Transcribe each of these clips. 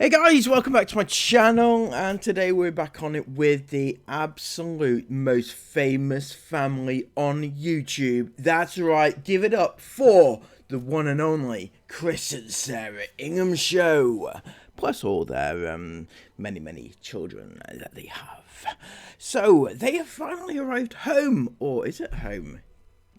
Hey guys, welcome back to my channel, and today we're back on it with the absolute most famous family on YouTube. That's right, give it up for the one and only Chris and Sarah Ingham show, plus all their many children that they have. So, they have finally arrived home, or is it home?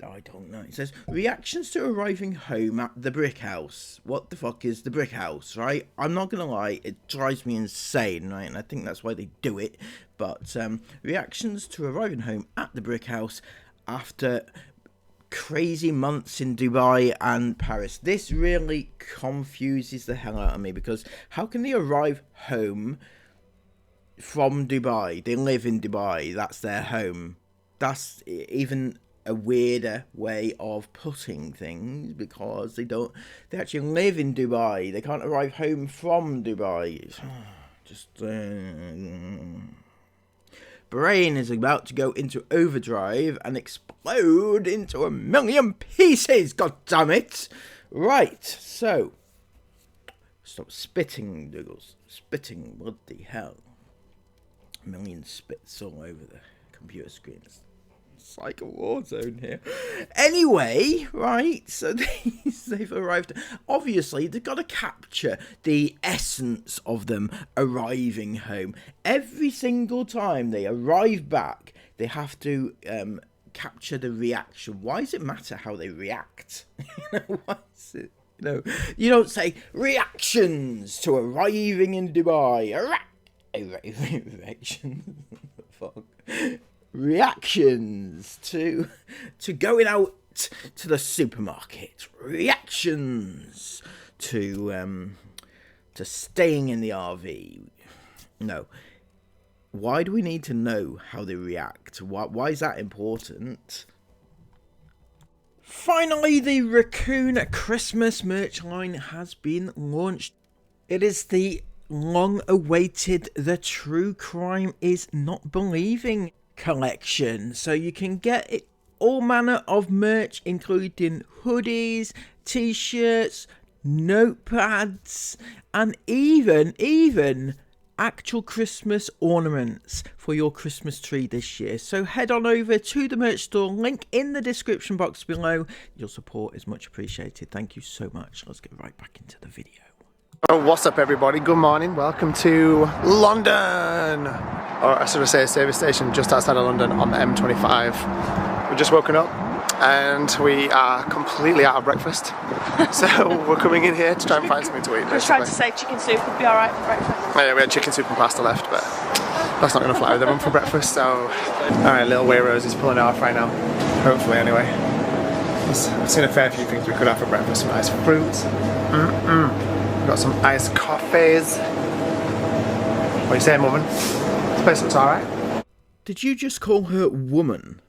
I don't know. It says, reactions to arriving home at the brick house. What the fuck is the brick house, right? I'm not gonna lie, it drives me insane, right? And I think that's why they do it. But, reactions to arriving home at the brick house after crazy months in Dubai and Paris. This really confuses the hell out of me, because how can they arrive home from Dubai? They live in Dubai, that's their home. That's even a weirder way of putting things, because they actually live in Dubai. They can't arrive home from Dubai. Brain is about to go into overdrive and explode into a million pieces, god damn it. Right, so stop spitting, Douglas. Spitting, what the hell? A million spits all over the computer screens. It's like a war zone here. Anyway, right, so they've arrived. Obviously, they've got to capture the essence of them arriving home. Every single time they arrive back, they have to capture the reaction. Why does it matter how they react? Why is it? You don't say reactions to arriving in Dubai. Reaction. Fuck. Reactions to going out to the supermarket. Reactions to staying in the RV. No. Why do we need to know how they react? Why is that important? Finally, the Raccoon Christmas merch line has been launched. It is the long-awaited The True Crime Is Not Believing collection, so you can get it all manner of merch, including hoodies, t-shirts, notepads, and even actual Christmas ornaments for your Christmas tree this year. So head on over to the merch store, link in the description box below. Your support is much appreciated. Thank you so much. Let's get right back into the video. Oh, what's up everybody, good morning, welcome to London, or I should say a service station just outside of London on the M25. We've just woken up and we are completely out of breakfast, so we're coming in here to try and find something to eat. I was trying to say chicken soup would be alright for breakfast. Yeah, we had chicken soup and pasta left, but that's not going to fly with everyone for breakfast, so... Alright, little Wayrose is pulling it off right now, hopefully anyway. I've seen a fair few things we could have for breakfast, some nice fruits. We've got some iced coffees. What are you saying, woman? This place looks alright. Did you just call her woman?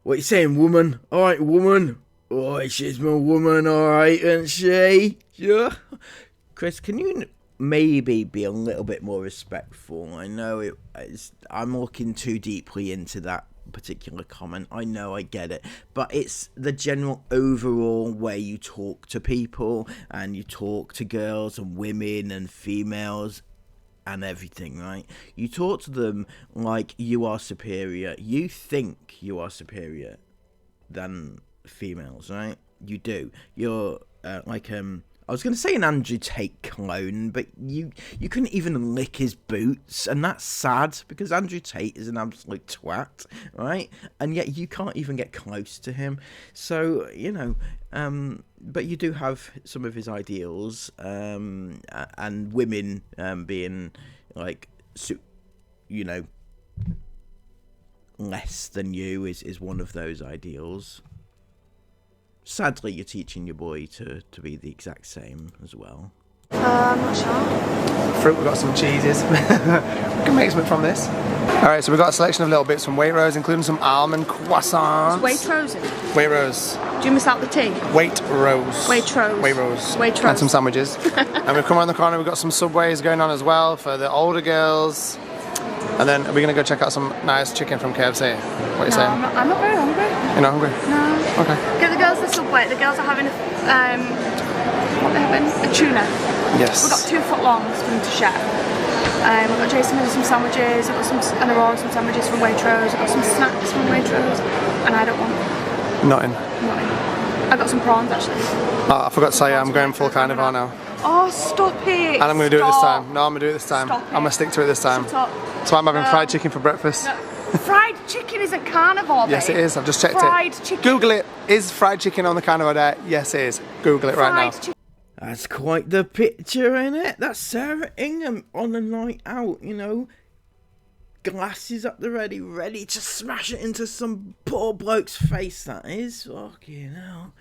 What are you saying, woman? Alright, woman. Oh, she's my woman, alright, isn't she? Yeah. Chris, can you maybe be a little bit more respectful? I know I'm looking too deeply into that particular comment. I know, I get it, but it's the general overall way you talk to people, and you talk to girls and women and females and everything, right? You talk to them like you are superior. You think you are superior than females, right? You do. You're I was going to say an Andrew Tate clone, but you couldn't even lick his boots, and that's sad, because Andrew Tate is an absolute twat, right? And yet you can't even get close to him. So, but you do have some of his ideals, and women being, like, less than you is one of those ideals. Sadly, you're teaching your boy to be the exact same as well. I'm not sure. Fruit, we've got some cheeses. We can make something from this. Alright, so we've got a selection of little bits from Wayrose, including some almond croissants. Waitrose? Wayrose. Do you miss out the T? Waitrose. Waitrose. Wayrose. Waitrose. And some sandwiches. And we've come around the corner, we've got some Subways going on as well for the older girls. And then we're going to go check out some nice chicken from KFC. What are you saying? I'm not very hungry. You're not hungry? No. Okay. Get the girls the Subway. The girls are having what are they having? A tuna. Yes. We've got 2 footlongs for them to share. I've got Jason with some sandwiches, I've got some, and Aurora some sandwiches from Waitrose, I've got some snacks from Waitrose, and I don't want Nothing. nothing. I've got some prawns actually. Oh, I forgot to say I'm going full carnivore now. Oh, stop it! And I'm going to do it this time. No, I'm going to do it this time. Stop it. I'm going to stick to it this time. Shut up. So I'm having fried chicken for breakfast. No. Fried chicken is a carnivore, Yes, it babe. is. I've just checked Fried it. chicken. Google it. Is fried chicken on the carnivore diet? Yes, it is. Google it right now. Fried chicken. That's quite the picture, innit? That's Sarah Ingham on a night out, you know. Glasses up the ready to smash it into some poor bloke's face, that is. Fucking hell.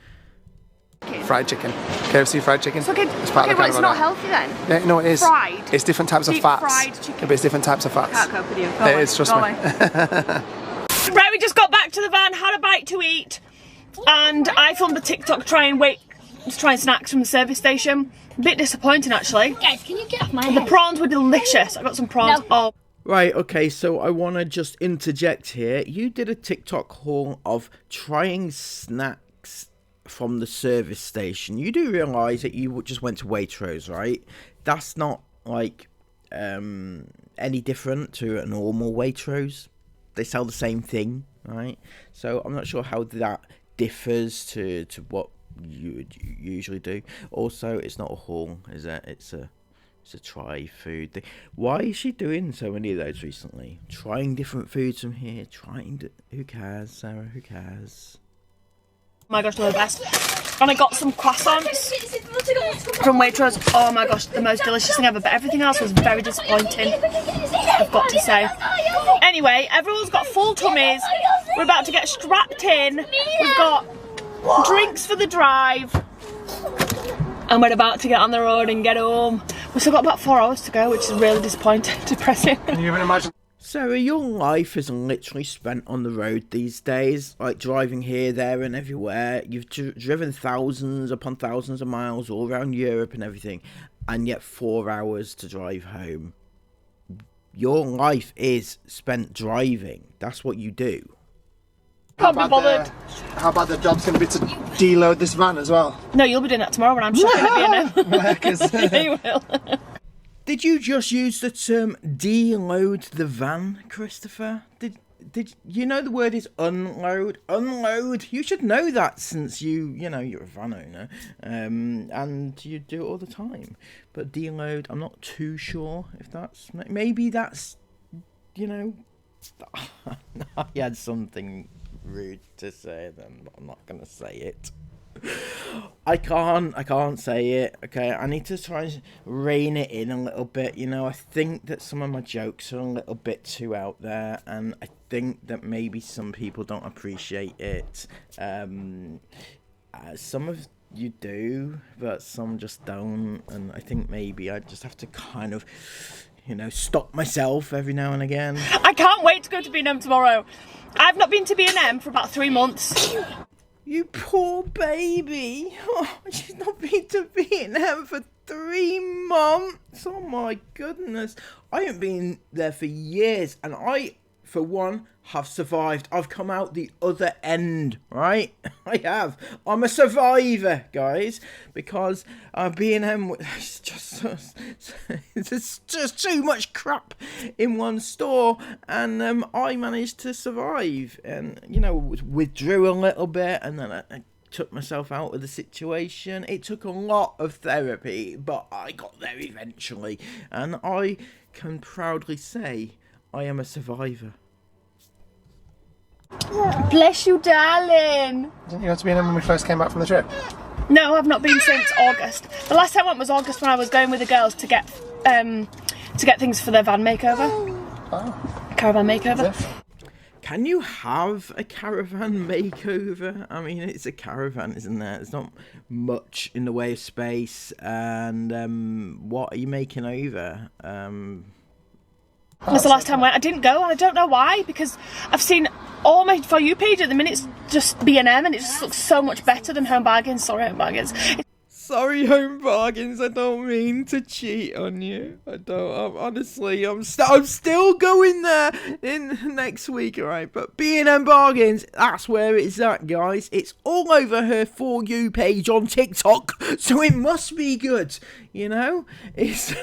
Fried chicken. KFC fried chicken. So, okay, It's part of the well, it's carnivore not diet. healthy then. Yeah, no, it is. Fried. It's different types of Deep fats. fried chicken. Yeah, but it's different types of fats. Can't cope with you. Go It away. is, trust Go me. away. Right, we just got back to the van, had a bite to eat, and I filmed a TikTok to try and snacks from the service station. A bit disappointing actually. Guys, can you get off my The head? prawns were delicious. I got some prawns. No. Oh, Right, okay, so I want to just interject here. You did a TikTok haul of trying snacks from the service station. You do realise that you just went to Waitrose, right? That's not, like, any different to a normal Waitrose. They sell the same thing, right? So I'm not sure how that differs to what you would usually do. Also, it's not a haul, is it? It's a try food thing. Why is she doing so many of those recently? Trying different foods from here. Who cares, Sarah? Who cares? my gosh, they're the best. And I got some croissants from Waitrose. Oh my gosh, the most delicious thing ever. But everything else was very disappointing, I've got to say. Anyway, everyone's got full tummies. We're about to get strapped in. We've got drinks for the drive. And we're about to get on the road and get home. We've still got about 4 hours to go, which is really disappointing, depressing. Can you even imagine? Sarah, your life is literally spent on the road these days, like driving here, there and everywhere. You've driven thousands upon thousands of miles all around Europe and everything, and yet 4 hours to drive home. Your life is spent driving. That's what you do. Can't be bothered. How about the job's going to be to deload this van as well? No, you'll be doing that tomorrow when I'm shopping at B&M. You will. Did you just use the term deload the van, Christopher? Did you know the word is unload? Unload. You should know that since you're a van owner, and you do it all the time. But deload, I'm not too sure if that's maybe that's I had something rude to say then, but I'm not gonna say it. I can't say it, okay? I need to try and rein it in a little bit, I think that some of my jokes are a little bit too out there, and I think that maybe some people don't appreciate it. Some of you do, but some just don't, and I think maybe I just have to kind of, stop myself every now and again. I can't wait to go to B&M tomorrow. I've not been to B&M for about 3 months. You poor baby. Oh, she's not been to B&M for 3 months. Oh my goodness. I haven't been there for years, and I, for one, have survived. I've come out the other end, right? I have. I'm a survivor, guys, because B&M is it's just too much crap in one store, and I managed to survive, and withdrew a little bit, and then I took myself out of the situation. It took a lot of therapy, but I got there eventually, and I can proudly say I am a survivor. Bless you, darling. Didn't you go to B&M when we first came back from the trip? No, I've not been since August. The last time I went was August when I was going with the girls to get things for their van makeover. Oh. Caravan makeover. Can you have a caravan makeover? I mean, it's a caravan, isn't there? There's not much in the way of space. And what are you making over? That's the last time I went. I didn't go, and I don't know why, because I've seen all my For You page at the minute. It's just B&M, and it just looks so much better than Home Bargains. Sorry, Home Bargains. Sorry, Home Bargains. I don't mean to cheat on you. I don't. Honestly, I'm still going there in next week, alright? But B&M Bargains, that's where it's at, guys. It's all over her For You page on TikTok, so it must be good. you know? It's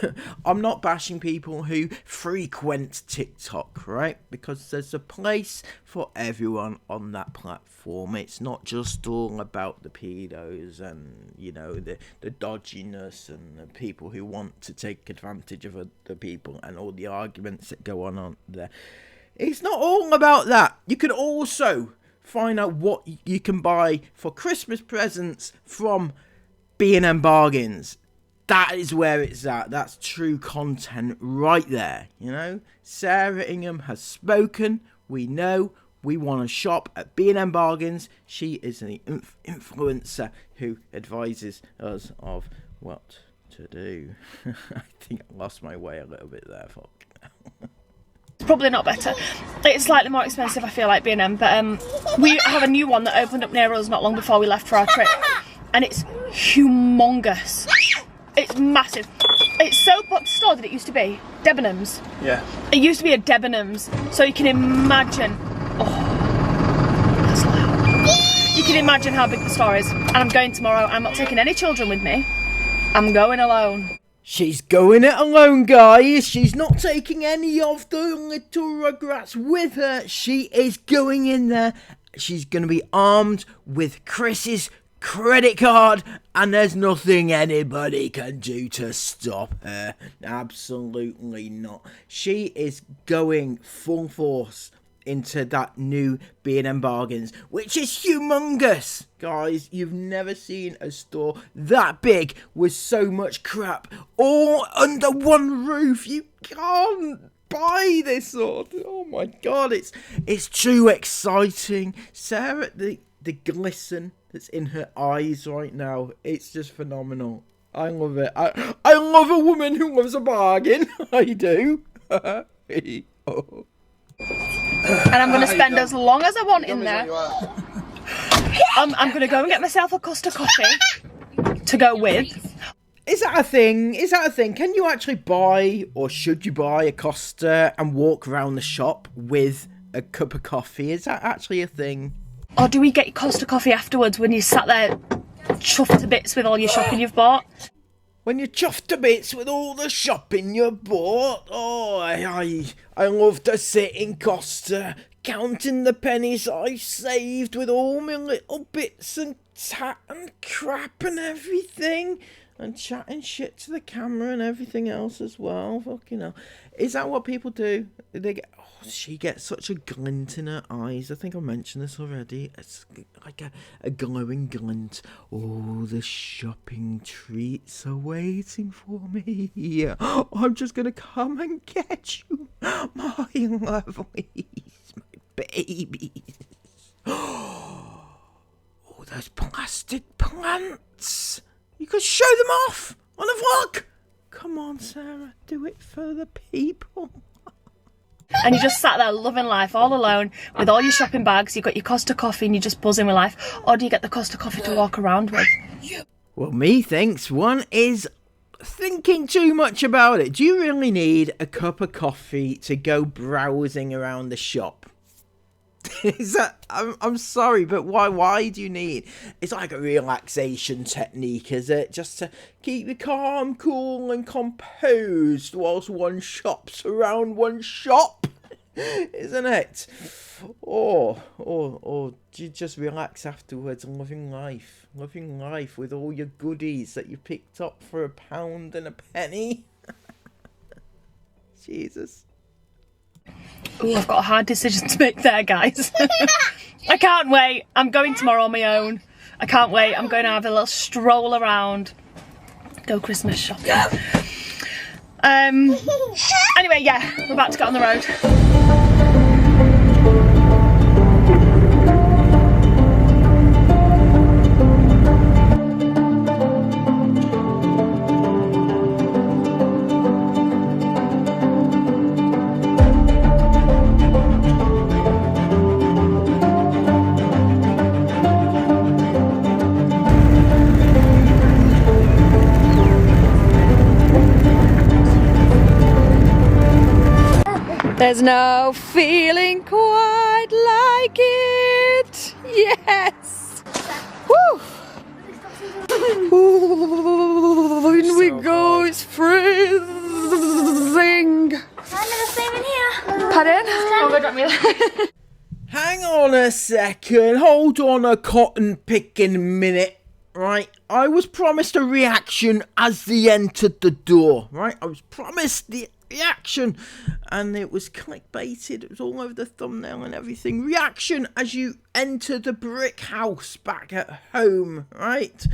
I'm not bashing people who frequent TikTok, right? Because there's a place for everyone on that platform. It's not just all about the pedos and, you know, the dodginess and the people who want to take advantage of other people and all the arguments that go on there. It's not all about that. You could also find out what you can buy for Christmas presents from B&M Bargains. That is where it's at. That's true content right there, you know. Sarah Ingham has spoken. We know we want to shop at B&M Bargains. She is an influencer who advises us of what to do. I think I lost my way a little bit there, fuck. It's probably not better. It's slightly more expensive, I feel like, B&M, but we have a new one that opened up near us not long before we left for our trip, and it's humongous. It's massive. It's so put store that it used to be Debenhams. Yeah. It used to be a Debenhams, so you can imagine. Oh, that's loud. You can imagine how big the store is. And I'm going tomorrow. I'm not taking any children with me. I'm going alone. She's going it alone, guys. She's not taking any of the little Rugrats with her. She is going in there. She's going to be armed with Chris's credit card, and there's nothing anybody can do to stop her. Absolutely not. She is going full force into that new B&M Bargains, which is humongous. Guys, you've never seen a store that big with so much crap all under one roof. You can't buy this sort. Oh my god, it's too exciting. Sarah, the glisten that's in her eyes right now, it's just phenomenal. I love it. I love a woman who loves a bargain. I do. Oh. And I'm going to spend as long as I want in there. I'm going to go and get myself a Costa coffee to go with. Is that a thing? Is that a thing? Can you actually buy, or should you buy a Costa and walk around the shop with a cup of coffee? Is that actually a thing? Or do we get your Costa coffee afterwards when you sat there chuffed to bits with all your shopping you've bought? When you're chuffed to bits with all the shopping you bought. Oh, I love to sit in Costa, counting the pennies I saved with all my little bits and tat and crap and everything. And chatting shit to the camera and everything else as well. Fucking hell. Is that what people do? They get... Oh, she gets such a glint in her eyes. I think I mentioned this already. It's like a glowing glint. All the shopping treats are waiting for me. I'm just going to come and get you, my lovelies, my babies. Oh, those plastic plants. You could show them off on a vlog. Come on, Sarah, do it for the people. And you just sat there loving life all alone with all your shopping bags. You've got your Costa coffee and you're just buzzing with life. Or do you get the Costa coffee to walk around with? Well, methinks one is thinking too much about it. Do you really need a cup of coffee to go browsing around the shop? Is that, I'm sorry, but why do you need? It's like a relaxation technique, is it? Just to keep you calm, cool and composed whilst one shops around one shop, isn't it? Or do you just relax afterwards and loving life with all your goodies that you picked up for £1 and a penny? Jesus. Ooh, I've got a hard decision to make there, guys. I can't wait. I'm going tomorrow on my own. I can't wait. I'm going to have a little stroll around. Go Christmas shopping. Anyway, yeah, we're about to get on the road. There's no feeling quite like it. Yes. Woo. Oh, in we go, it's freezing. I'm gonna swim in here. Pardon? Oh, God, drop me there. Hang on a second, hold on a cotton picking minute, right? I was promised a reaction as they entered the door, right? I was promised the reaction, and it was clickbaited. It was all over the thumbnail and everything. Reaction as you enter the brick house back at home, right?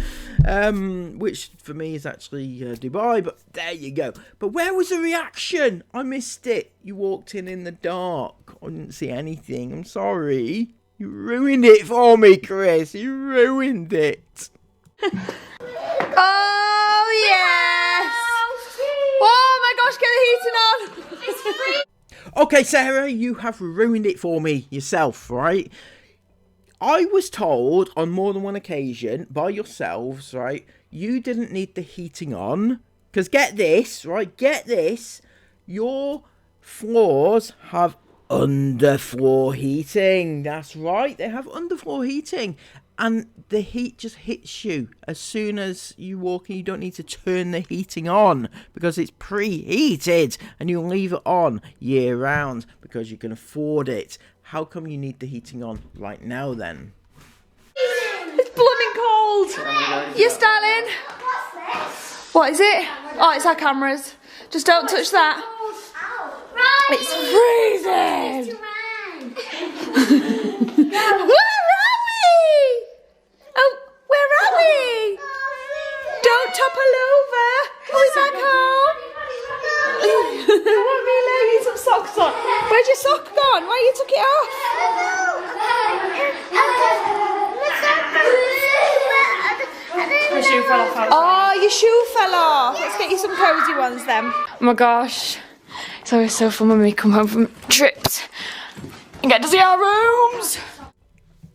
Which for me is actually Dubai, but there you go. But where was the reaction? I missed it. You walked in the dark. I didn't see anything. I'm sorry. You ruined it for me, Chris. You ruined it. Oh, yes. Oh, my gosh, get the heating on. Okay, Sarah, you have ruined it for me yourself, right? I was told on more than one occasion by yourselves, right, you didn't need the heating on. Because get this, right, get this. Your floors have underfloor heating. That's right, they have underfloor heating. And the heat just hits you as soon as you walk in. You don't need to turn the heating on because it's preheated, and you leave it on year round because you can afford it. How come you need the heating on right now then? It's blooming cold. Yes, darling. What is it? Oh, it's our cameras. Just don't touch that. It's freezing. Oh, where are we? Don't topple over. Are we back home? What, really? You need some socks on. Where's your sock gone? Why you took it off? My shoe fell off. Oh, your shoe fell off. Let's get you some cozy ones then. Oh my gosh. It's always so fun when we come home from trips and get to see our rooms.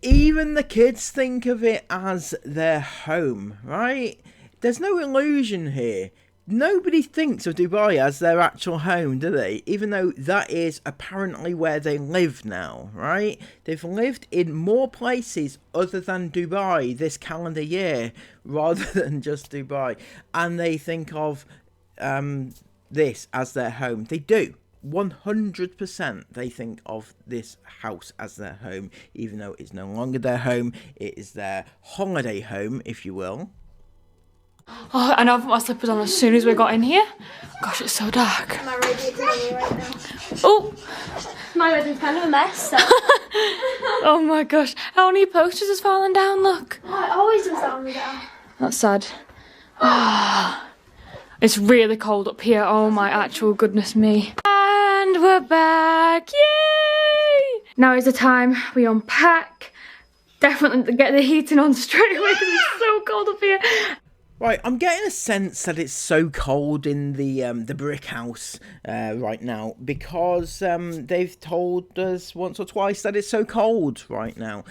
Even the kids think of it as their home, right? There's no illusion here. Nobody thinks of Dubai as their actual home, do they? Even though that is apparently where they live now, right? They've lived in more places other than Dubai this calendar year, rather than just Dubai. And they think of this as their home. They do. 100% they think of this house as their home, even though it's no longer their home. It is their holiday home, if you will. Oh, I know I put my slippers on as soon as we got in here. Gosh, it's so dark. My radiator's on me right now. Oh! My bedroom's kind of a mess, so. Oh my gosh, how many posters has fallen down, look. Oh, it always does that on me down. That's sad. It's really cold up here, oh my actual goodness me. And we're back, yay! Now is the time we unpack. Definitely get the heating on straight away because it's so cold up here. Right, I'm getting a sense that it's so cold in the brick house right now because they've told us once or twice that it's so cold right now,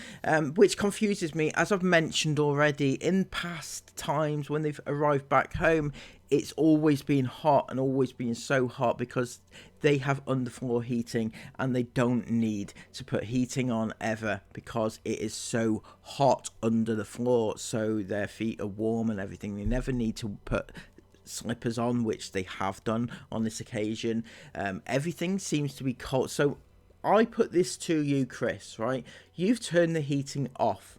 which confuses me. As I've mentioned already, in past times when they've arrived back home, it's always been hot and always been so hot because they have underfloor heating and they don't need to put heating on ever because it is so hot under the floor, so their feet are warm and everything. They never need to put slippers on, which they have done on this occasion. Everything seems to be cold. So I put this to you, Chris, right? You've turned the heating off.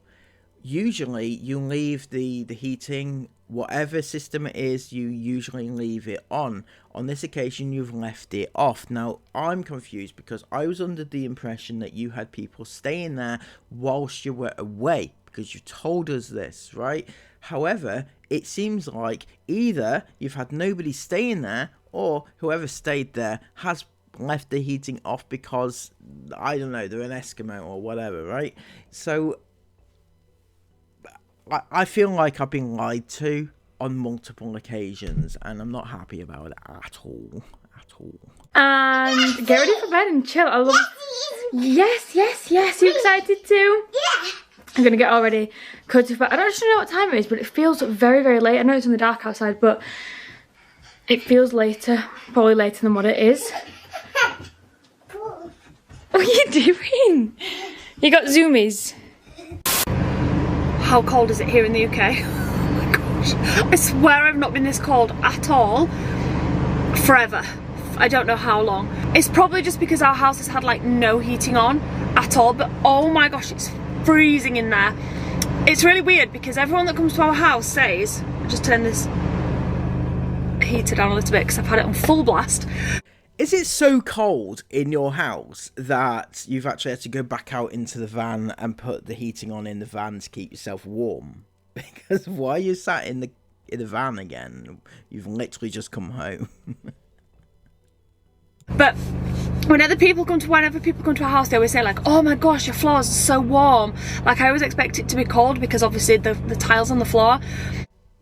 Usually you leave the heating, whatever system it is, you usually leave it on. On this occasion, you've left it off. Now, I'm confused because I was under the impression that you had people staying there whilst you were away because you told us this, right? However, it seems like either you've had nobody staying there or whoever stayed there has left the heating off because, I don't know, they're an Eskimo or whatever, right? So I feel like I've been lied to on multiple occasions and I'm not happy about it at all. And get ready for bed and chill. I love Yes. You excited too? Yeah. I'm gonna get all ready. Go to bed. I don't actually know what time it is, but it feels very, very late. I know it's in the dark outside, but it feels later. Probably later than what it is. What are you doing? You got zoomies. How cold is it here in the UK? Oh my god. gosh. I swear I've not been this cold at all forever. I don't know how long. It's probably just because our house has had like no heating on at all, but oh my gosh, it's freezing in there. It's really weird because everyone that comes to our house says, I'll just turn this heater down a little bit because I've had it on full blast. Is it so cold in your house that you've actually had to go back out into the van and put the heating on in the van to keep yourself warm? Because why are you sat in the van again? You've literally just come home. But whenever people come to our house, they always say like, oh my gosh, your floors are so warm. Like I always expect it to be cold because obviously the tiles on the floor.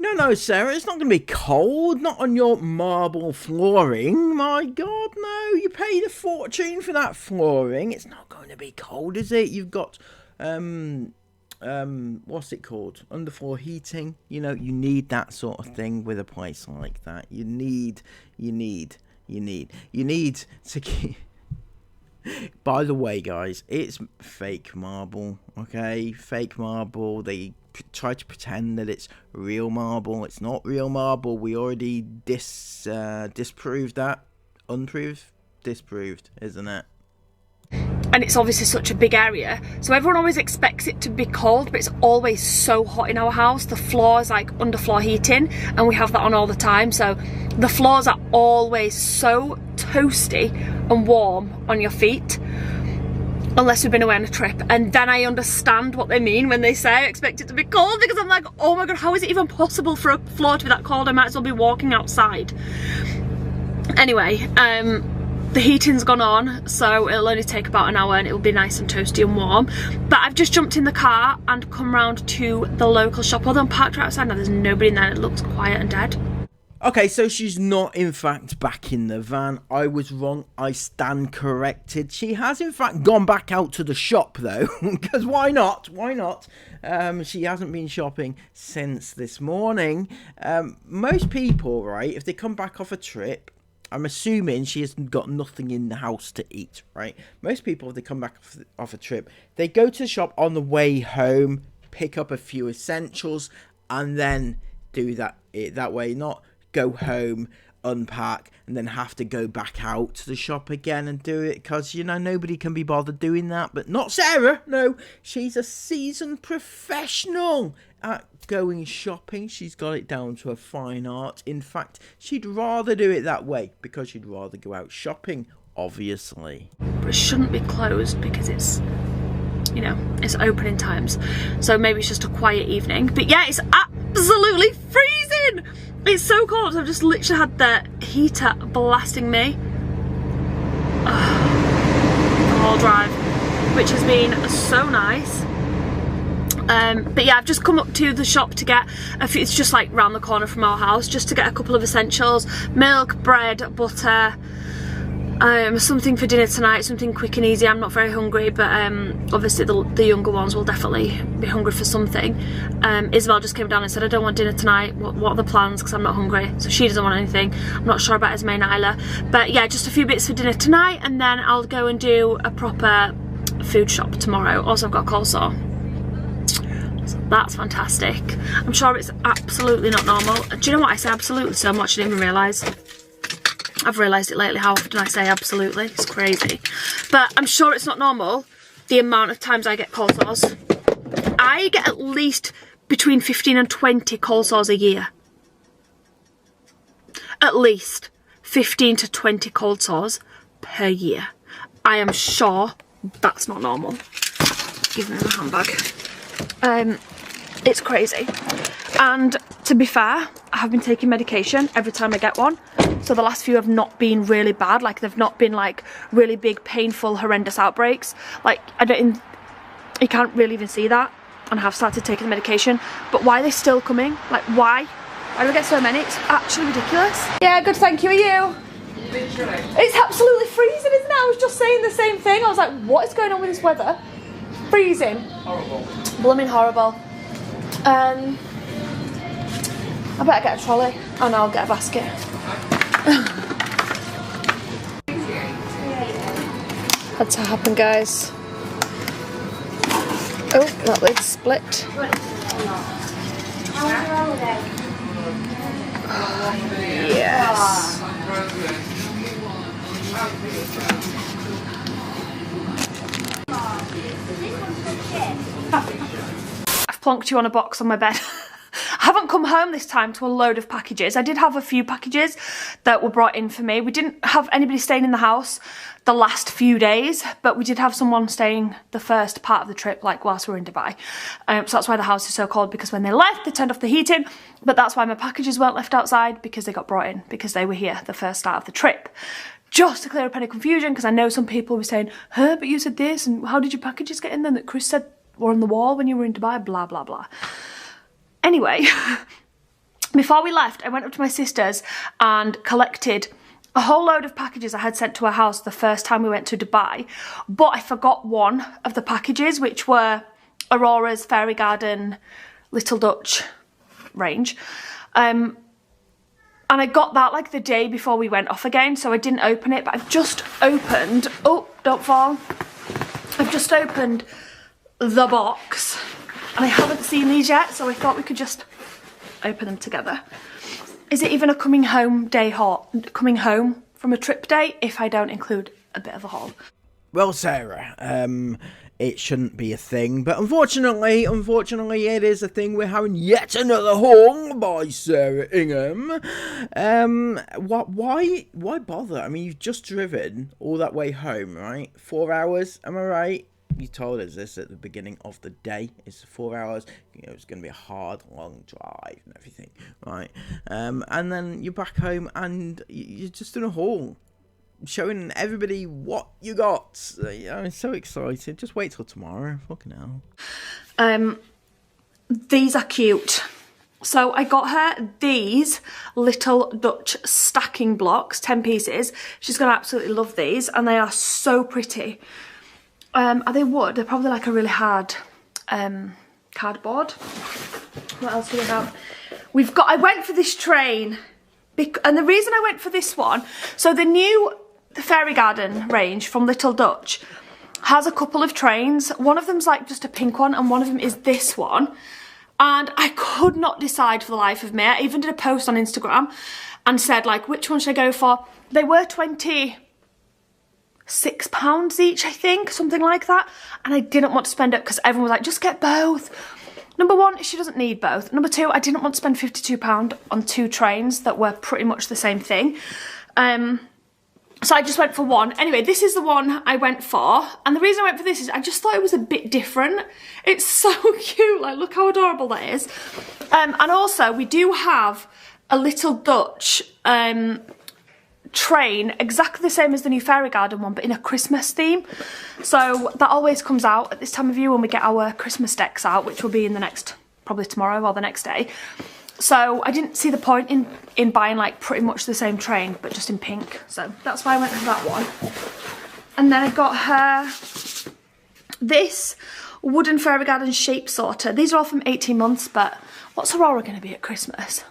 No, Sarah, it's not going to be cold. Not on your marble flooring. My God, no. You paid a fortune for that flooring. It's not going to be cold, is it? You've got, what's it called? Underfloor heating. You know, you need that sort of thing with a place like that. You need to keep... By the way, guys, it's fake marble, okay? Fake marble. They try to pretend that it's real marble. It's not real marble. We already disproved that. Disproved, isn't it? And it's obviously such a big area, so everyone always expects it to be cold, but it's always so hot in our house. The floor is like underfloor heating, and we have that on all the time, so the floors are always so toasty and warm on your feet, unless we've been away on a trip. And then I understand what they mean when they say I expect it to be cold, because I'm like, oh my God, how is it even possible for a floor to be that cold? I might as well be walking outside. Anyway, the heating's gone on, so it'll only take about an hour and it'll be nice and toasty and warm. But I've just jumped in the car and come round to the local shop. Although I'm parked right outside now, there's nobody in there. It looks quiet and dead. Okay, so she's not in fact back in the van. I was wrong. I stand corrected. She has in fact gone back out to the shop though, because why not? Why not? She hasn't been shopping since this morning. Most people, right, if they come back off a trip, I'm assuming she has got nothing in the house to eat, right? Most people, if they come back off a trip, they go to the shop on the way home, pick up a few essentials, and then do that way. Not go home, unpack, and then have to go back out to the shop again and do it, because, you know, nobody can be bothered doing that. But not Sarah. No, she's a seasoned professional at going shopping. She's got it down to a fine art. In fact, she'd rather do it that way because she'd rather go out shopping, obviously. But it shouldn't be closed because it's, you know, it's opening times. So maybe it's just a quiet evening. But yeah, it's absolutely freezing. It's so cold. I've just literally had the heater blasting me the whole drive, which has been so nice. But yeah, I've just come up to the shop to get a few, it's just like round the corner from our house, just to get a couple of essentials: milk, bread, butter, something for dinner tonight, something quick and easy. I'm not very hungry, but obviously the younger ones will definitely be hungry for something. Isabel just came down and said, I don't want dinner tonight, what are the plans, because I'm not hungry. So she doesn't want anything. I'm not sure about Esme and Isla, but yeah, just a few bits for dinner tonight, and then I'll go and do a proper food shop tomorrow. Also, I've got a coleslaw. So that's fantastic. I'm sure it's absolutely not normal. Do you know what? I say absolutely so much I didn't even realise. I've realised it lately how often I say absolutely. It's crazy. But I'm sure it's not normal the amount of times I get coleslaws. I get at least between 15 and 20 coleslaws a year. At least 15 to 20 coleslaws per year. I am sure that's not normal. Give me my handbag. It's crazy. And to be fair, I have been taking medication every time I get one. So the last few have not been really bad. Like, they've not been like really big, painful, horrendous outbreaks. Like, you can't really even see that. And I have started taking the medication. But why are they still coming? Like, why? Why do I get so many? It's actually ridiculous. Yeah, good, thank you. Are you? Literally. It's absolutely freezing, isn't it? I was just saying the same thing. I was like, what is going on with this weather? Freezing. Horrible. Blooming horrible. I better get a trolley and I'll get a basket. Had to happen, guys. Oh, that lid's split. Yes. I've plonked you on a box on my bed. I haven't come home this time to a load of packages. I did have a few packages that were brought in for me. We didn't have anybody staying in the house the last few days, but we did have someone staying the first part of the trip, like whilst we were in Dubai. So that's why the house is so cold, because when they left, they turned off the heating. But that's why my packages weren't left outside, because they got brought in, because they were here the first start of the trip. Just to clear up any confusion, because I know some people were saying, huh, but you said this, and how did your packages get in then that Chris said were on the wall when you were in Dubai, blah, blah, blah. Anyway, before we left, I went up to my sister's and collected a whole load of packages I had sent to her house the first time we went to Dubai, but I forgot one of the packages, which were Aurora's Fairy Garden Little Dutch range. And I got that like the day before we went off again, so I didn't open it, but I've just opened, oh, don't fall. I've just opened the box. And I haven't seen these yet, so I thought we could just open them together. Is it even a coming home day haul? Coming home from a trip day if I don't include a bit of a haul? Well, Sarah, it shouldn't be a thing, but unfortunately, it is a thing. We're having yet another haul by Sarah Ingham. Why bother? I mean, you've just driven all that way home, right? 4 hours, am I right? You told us this at the beginning of the day. It's 4 hours. You know, it's going to be a hard, long drive and everything, right? And then you're back home and you're just doing a haul, showing everybody what you got. I'm so excited. Just wait till tomorrow. Fucking hell. These are cute. So I got her these little Dutch stacking blocks, 10 pieces. She's going to absolutely love these, and they are so pretty. Are they wood? They're probably like a really hard cardboard. What else do we have? I went for this train, and the reason I went for this one, so the Fairy Garden range from Little Dutch has a couple of trains. One of them's like just a pink one, and one of them is this one. And I could not decide for the life of me. I even did a post on Instagram and said, like, which one should I go for? They were £26 each, I think, something like that, and I didn't want to spend it because everyone was like, just get both. Number one, she doesn't need both. Number two, I didn't want to spend £52 on two trains that were pretty much the same thing. So I just went for one. Anyway, this is the one I went for, and the reason I went for this is I just thought it was a bit different. It's so cute, like, look how adorable that is. And also, we do have a Little Dutch train, exactly the same as the new Fairy Garden one, but in a Christmas theme. So that always comes out at this time of year when we get our Christmas decks out, which will be in the next, probably tomorrow or the next day. So I didn't see the point in buying like pretty much the same train, but just in pink. So that's why I went for that one. And then I got her this wooden Fairy Garden shape sorter. These are all from 18 months, but what's Aurora going to be at Christmas?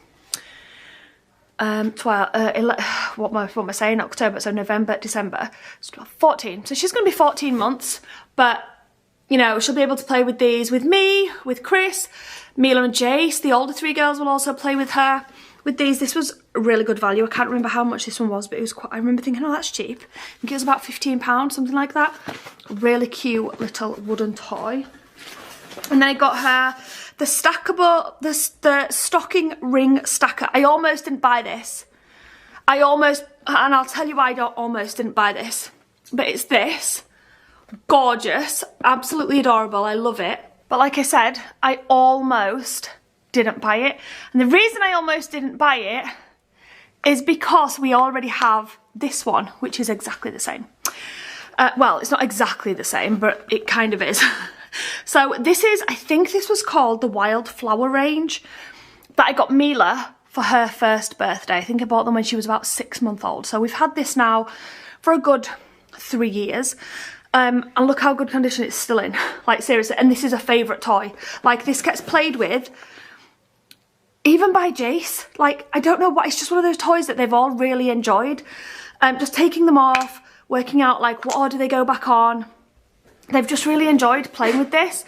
What am I saying? October, so November, December, so 14. So she's going to be 14 months, but you know, she'll be able to play with these with me, with Chris, Mila and Jace. The older three girls will also play with her with these. This was a really good value. I can't remember how much this one was, but it was quite, I remember thinking, oh, that's cheap. I think it was about £15, something like that. Really cute little wooden toy. And then I got her the stackable, the stocking ring stacker. I almost didn't buy this. And I'll tell you why I almost didn't buy this. But it's this. Gorgeous, absolutely adorable, I love it. But like I said, I almost didn't buy it. And the reason I almost didn't buy it is because we already have this one, which is exactly the same. Well, it's not exactly the same, but it kind of is. So this is, I think this was called the Wildflower range that I got Mila for her first birthday. I think I bought them when she was about 6 months old. So we've had this now for a good 3 years. And look how good condition it's still in. Like, seriously, and this is a favourite toy. Like, this gets played with even by Jace. Like, I don't know what, it's just one of those toys that they've all really enjoyed. Just taking them off, working out like what order they go back on. They've just really enjoyed playing with this.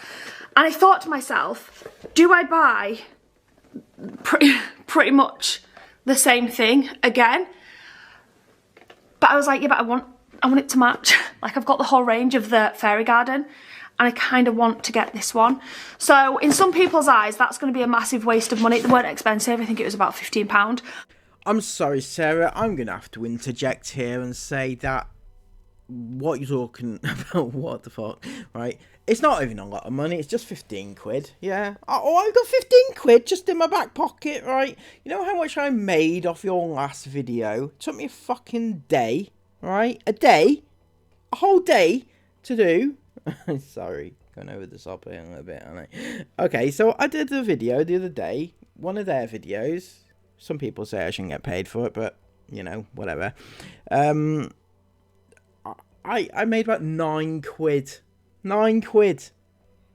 And I thought to myself, do I buy pretty much the same thing again. But I was like, yeah, but I want it to match. Like, I've got the whole range of the fairy garden, and I kind of want to get this one. So in some people's eyes, that's going to be a massive waste of money. They weren't expensive. I think it was about £15. I'm sorry, Sarah. I'm going to have to interject here and say that what you're talking about, what the fuck, right? It's not even a lot of money. It's just 15 quid. Yeah. Oh, I've got 15 quid just in my back pocket, right? You know how much I made off your last video? It took me a fucking day, right? A day. A whole day to do. Sorry, going over the top here a little bit, aren't I? Okay, so I did the video the other day, one of their videos. Some people say I shouldn't get paid for it, but, you know, whatever. I made about 9 quid. 9 quid.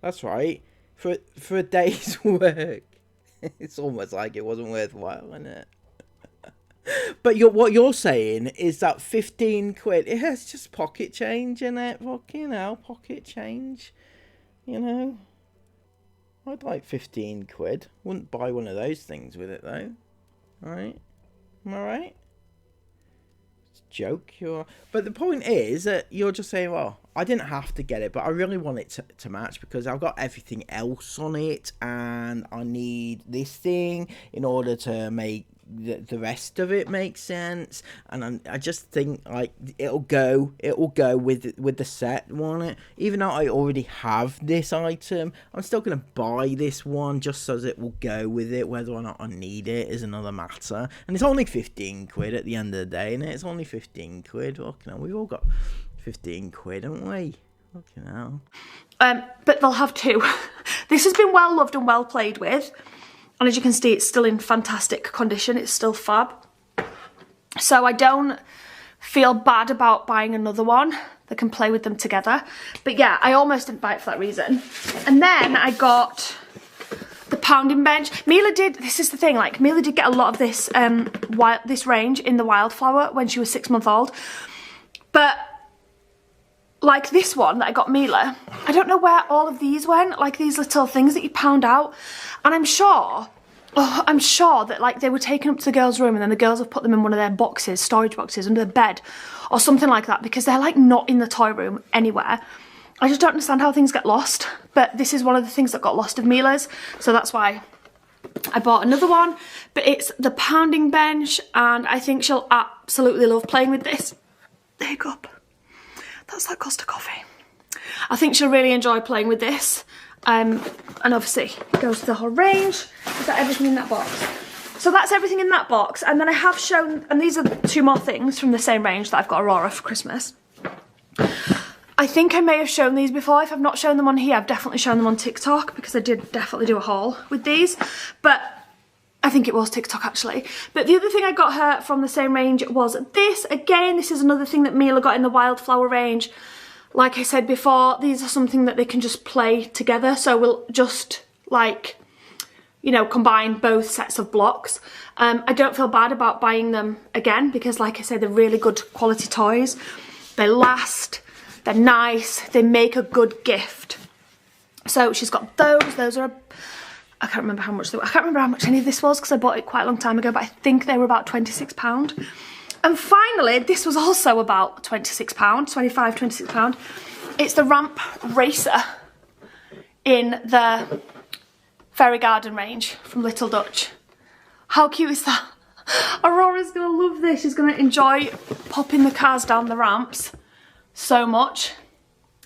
That's right. For a day's work. It's almost like it wasn't worthwhile, isn't it? But what you're saying is that 15 quid, yeah, it's just pocket change, innit? Fucking hell, pocket change. You know? I'd like 15 quid. Wouldn't buy one of those things with it, though. Alright? Am I right? It's a joke. But the point is that you're just saying, well, I didn't have to get it, but I really want it to match because I've got everything else on it, and I need this thing in order to make the rest of it make sense. And I just think like it'll go with the set, won't it? Even though I already have this item, I'm still gonna buy this one just so that it will go with it. Whether or not I need it is another matter. And it's only 15 quid at the end of the day, and it's only 15 quid. Fucking hell, we've all got 15 quid, haven't we? Fucking hell. But they'll have 2. This has been well loved and well played with. And as you can see, it's still in fantastic condition. It's still fab. So I don't feel bad about buying another one that can play with them together. But yeah, I almost didn't buy it for that reason. And then I got the pounding bench. Mila did, this is the thing, like Mila did get a lot of this this range in the Wildflower when she was 6 months old. But like this one that I got Mila, I don't know where all of these went, like these little things that you pound out. And I'm sure that like they were taken up to the girls' room and then the girls have put them in one of their boxes, storage boxes, under the bed or something like that, because they're like not in the toy room anywhere. I just don't understand how things get lost, but this is one of the things that got lost of Mila's, so that's why I bought another one. But it's the pounding bench, and I think she'll absolutely love playing with this. Hiccup. That's like Costa coffee. I think she'll really enjoy playing with this. And obviously it goes to the whole range. Is that everything in that box? So that's everything in that box. And then I have shown, and these are 2 more things from the same range that I've got Aurora for Christmas. I think I may have shown these before. If I've not shown them on here, I've definitely shown them on TikTok, because I did definitely do a haul with these. But I think it was TikTok actually. But the other thing I got her from the same range was this. Again, this is another thing that Mila got in the Wildflower range. Like I said before, these are something that they can just play together. So we'll just like, you know, combine both sets of blocks. I don't feel bad about buying them again because like I said, they're really good quality toys. They last, they're nice, they make a good gift. So she's got those. Those are, I can't remember how much they were. I can't remember how much any of this was because I bought it quite a long time ago, but I think they were about £26. And finally, this was also about £26, £25, £26. It's the Ramp Racer in the Fairy Garden range from Little Dutch. How cute is that? Aurora's gonna love this. She's gonna enjoy popping the cars down the ramps so much.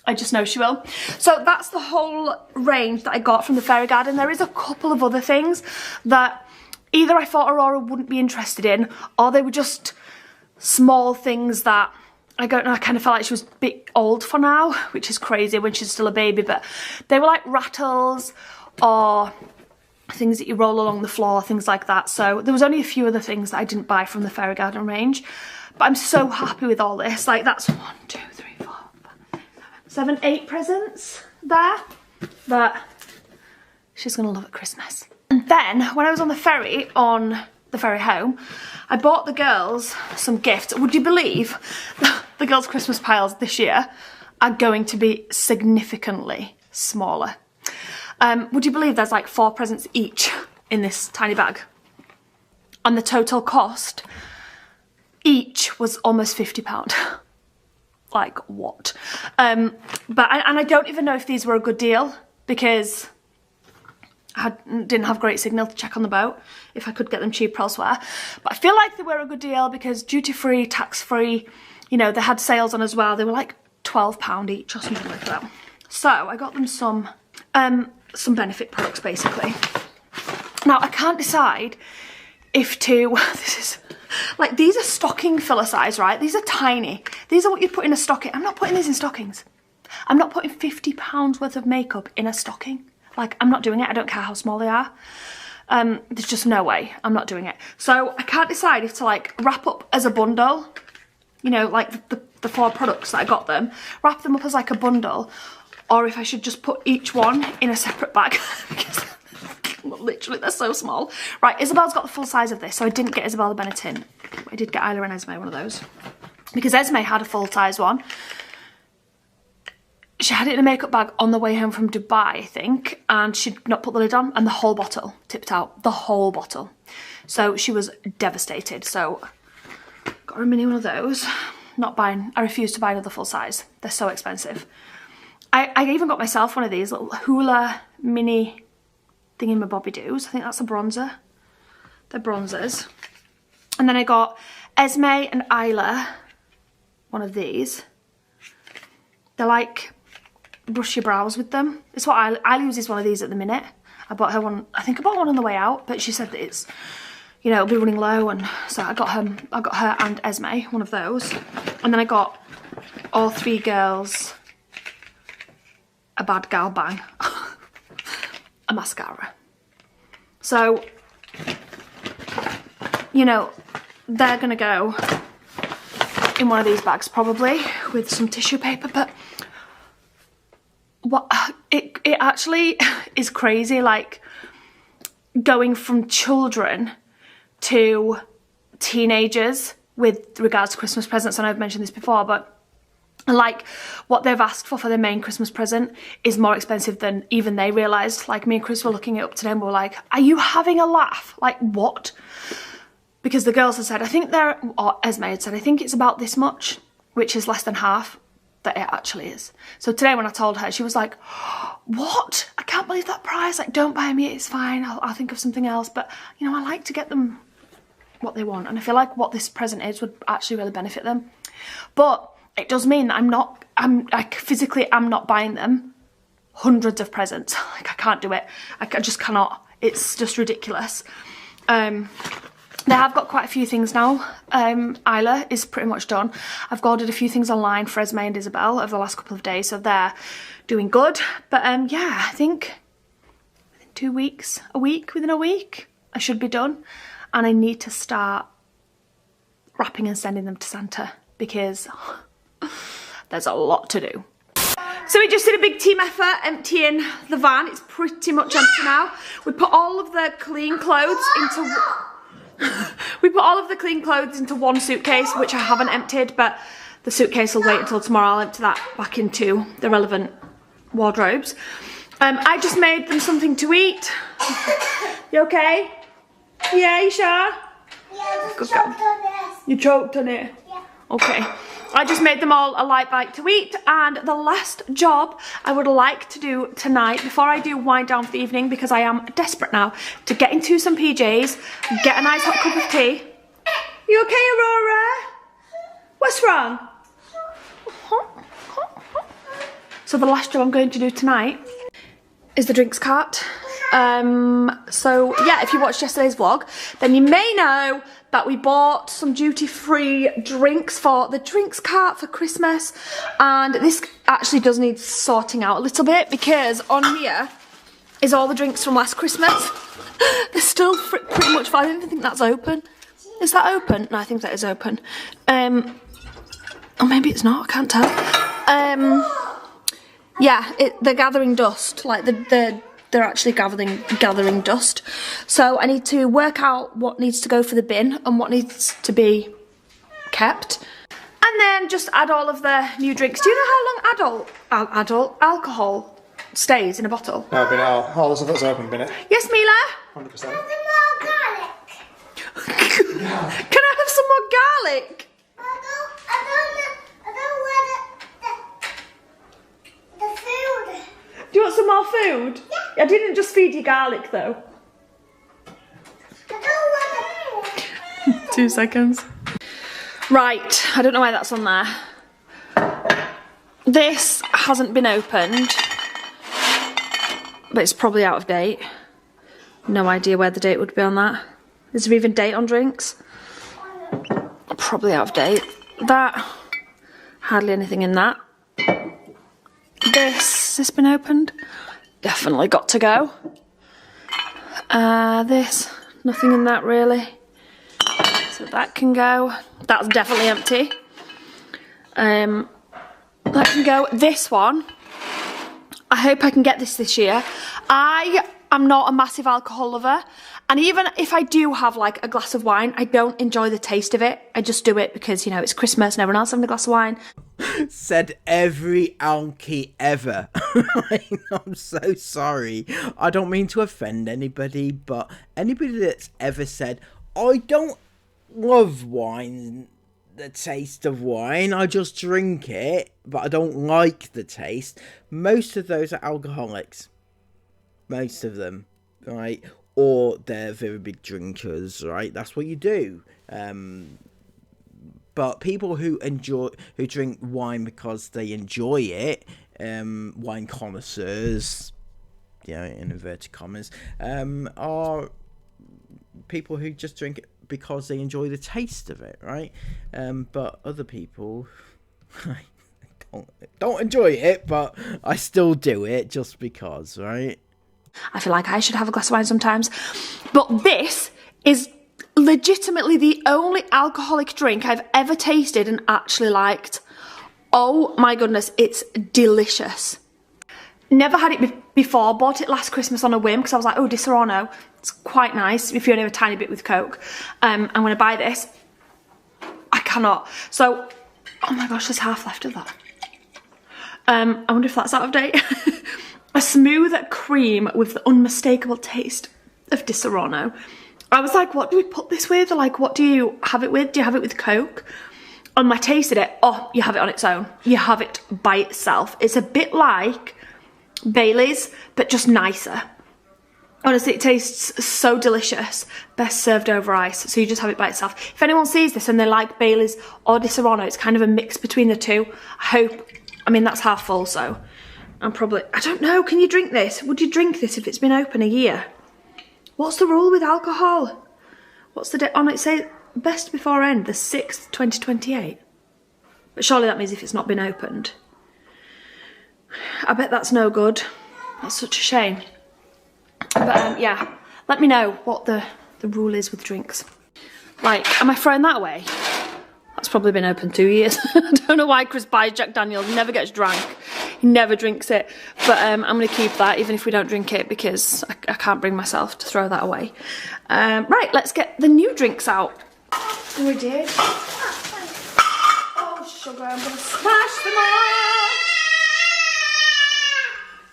I just know she will. So that's the whole range that I got from the Fairy Garden. There is a couple of other things that either I thought Aurora wouldn't be interested in, or they were just small things that I don't know, I kind of felt like she was a bit old for now, which is crazy when she's still a baby, but they were like rattles or things that you roll along the floor, things like that. So there was only a few other things that I didn't buy from the Fairy Garden range, but I'm so happy with all this. Like that's 1, 2, 3, 4, 5, 7, 8 presents there that she's gonna love at Christmas. And then when I was on the ferry home, I bought the girls some gifts. Would you believe the girls' Christmas piles this year are going to be significantly smaller? Would you believe there's like 4 presents each in this tiny bag? and the total cost each was almost £50. Like, what? But I don't even know if these were a good deal, because I didn't have great signal to check on the boat if I could get them cheaper elsewhere. But I feel like they were a good deal because duty-free, tax-free, you know, they had sales on as well. They were like £12 each or something like that. So I got them some benefit products, basically. Now, I can't decide if to... This is... Like, these are stocking filler size, right? These are tiny. These are what you'd put in a stocking. I'm not putting these in stockings. I'm not putting £50 worth of makeup in a stocking. Like, I'm not doing it. I don't care how small they are. There's just no way. I'm not doing it. So I can't decide if to, like, wrap up as a bundle, you know, like the 4 products that I got them, wrap them up as like a bundle, or if I should just put each one in a separate bag. Because literally they're so small. Right, Isabel's got the full size of this, so I didn't get Isabel the Benetton. I did get Isla and Esme one of those, because Esme had a full size one. She had it in a makeup bag on the way home from Dubai, I think, and she'd not put the lid on, and the whole bottle tipped out. The whole bottle. So she was devastated. So got her a mini one of those. Not buying. I refuse to buy another full size. They're so expensive. I even got myself one of these little Hoola mini thingy-my-bobby-doos. I think that's a bronzer. They're bronzers. And then I got Esme and Isla one of these. They're like, brush your brows with them. It's what Isla uses one of these at the minute. I bought her one, I think I bought one on the way out, but she said that it's, you know, it'll be running low, and so I got her and Esme one of those. And then I got all 3 girls a Bad Gal Bang. A mascara. So, you know, they're gonna go in one of these bags probably with some tissue paper, but what it actually is crazy, like going from children to teenagers with regards to Christmas presents. I know I've mentioned this before, but like what they've asked for their main Christmas present is more expensive than even they realised. Like, me and Chris were looking it up today and we were like, are you having a laugh? Like, what? Because the girls had said, I think they're, or Esme had said, I think it's about this much, which is less than half that it actually is. So today when I told her, she was like, what? I can't believe that price. Like, don't buy me, it's fine. I'll think of something else. But, you know, I like to get them what they want. And I feel like what this present is would actually really benefit them. But it does mean that I physically am not buying them hundreds of presents. Like, I can't do it. I just cannot. It's just ridiculous. They have got quite a few things now. Isla is pretty much done. I've ordered a few things online for Esme and Isabel over the last couple of days, so they're doing good. But yeah, I think within 2 weeks, within a week, I should be done. And I need to start wrapping and sending them to Santa, because there's a lot to do. So we just did a big team effort emptying the van. It's pretty much empty now. We put all of the clean clothes into one suitcase, which I haven't emptied, but the suitcase will wait until tomorrow. I'll empty that back into the relevant wardrobes. I just made them something to eat. You okay? Yeah, you sure? Yeah, Good girl. You choked on it? Yeah. Okay. I just made them all a light bite to eat, and the last job I would like to do tonight, before I do wind down for the evening, because I am desperate now to get into some PJs, get a nice hot cup of tea. You okay, Aurora? What's wrong? So the last job I'm going to do tonight is the drinks cart. So yeah, if you watched yesterday's vlog, then you may know that we bought some duty-free drinks for the drinks cart for Christmas, and this actually does need sorting out a little bit, because on here is all the drinks from last Christmas. They're still pretty much fine. I don't even think that's open. Is that open? No, I think that is open. Or maybe it's not, I can't tell. Yeah, they're gathering dust, like they're actually gathering dust. So I need to work out what needs to go for the bin and what needs to be kept. And then just add all of the new drinks. Do you know how long adult alcohol stays in a bottle? No, bin it all. All the stuff that's open, bin it. Yes, Mila? 100%. More garlic. Can I have some more garlic? I don't want the food. Do you want some more food? Yeah. I didn't just feed you garlic though. I don't want the 2 seconds. Right, I don't know why that's on there. This hasn't been opened, but it's probably out of date. No idea where the date would be on that. Is there even date on drinks? Probably out of date. That, hardly anything in that. This, has this been opened? Definitely got to go. This, nothing in that really. So that can go. That's definitely empty. That can go. This one, I hope I can get this year. I am not a massive alcohol lover, and even if I do have like a glass of wine, I don't enjoy the taste of it. I just do it because, you know, it's Christmas and everyone else having a glass of wine. Said every alky ever. I'm so sorry. I don't mean to offend anybody, but anybody that's ever said, I don't love wine, the taste of wine, I just drink it, but I don't like the taste. Most of those are alcoholics. Most of them, right? Or they're very big drinkers, right? That's what you do. But people who drink wine because they enjoy it, wine connoisseurs, you know, in inverted commas, are people who just drink it because they enjoy the taste of it, right? But other people don't enjoy it, but I still do it just because, right? I feel like I should have a glass of wine sometimes. But this is legitimately the only alcoholic drink I've ever tasted and actually liked. Oh my goodness, it's delicious. Never had it before, bought it last Christmas on a whim because I was like, oh, Di Serrano, it's quite nice if you only have a tiny bit with Coke. I'm going to buy this. I cannot. So, oh my gosh, there's half left of that. I wonder if that's out of date. A smooth cream with the unmistakable taste of Di Serrano. I was like, what do we put this with? Or like, what do you have it with? Do you have it with Coke? And I tasted it. Oh, you have it on its own. You have it by itself. It's a bit like Bailey's, but just nicer. Honestly, it tastes so delicious. Best served over ice. So you just have it by itself. If anyone sees this and they like Bailey's or Di Serrano, it's kind of a mix between the two. I hope, I mean, that's half full, so I'm probably, I don't know, can you drink this? Would you drink this if it's been open a year? What's the rule with alcohol? What's the date on it? Say best before end, the 6th, 2028. But surely that means if it's not been opened. I bet that's no good. That's such a shame. But yeah, let me know what the rule is with drinks. Like, am I throwing that away? That's probably been open 2 years. I don't know why Chris buys Jack Daniels, never gets drunk. He never drinks it. But I'm going to keep that even if we don't drink it because I can't bring myself to throw that away. Right, let's get the new drinks out. Oh, we did. Oh, sugar, I'm going to smash them all.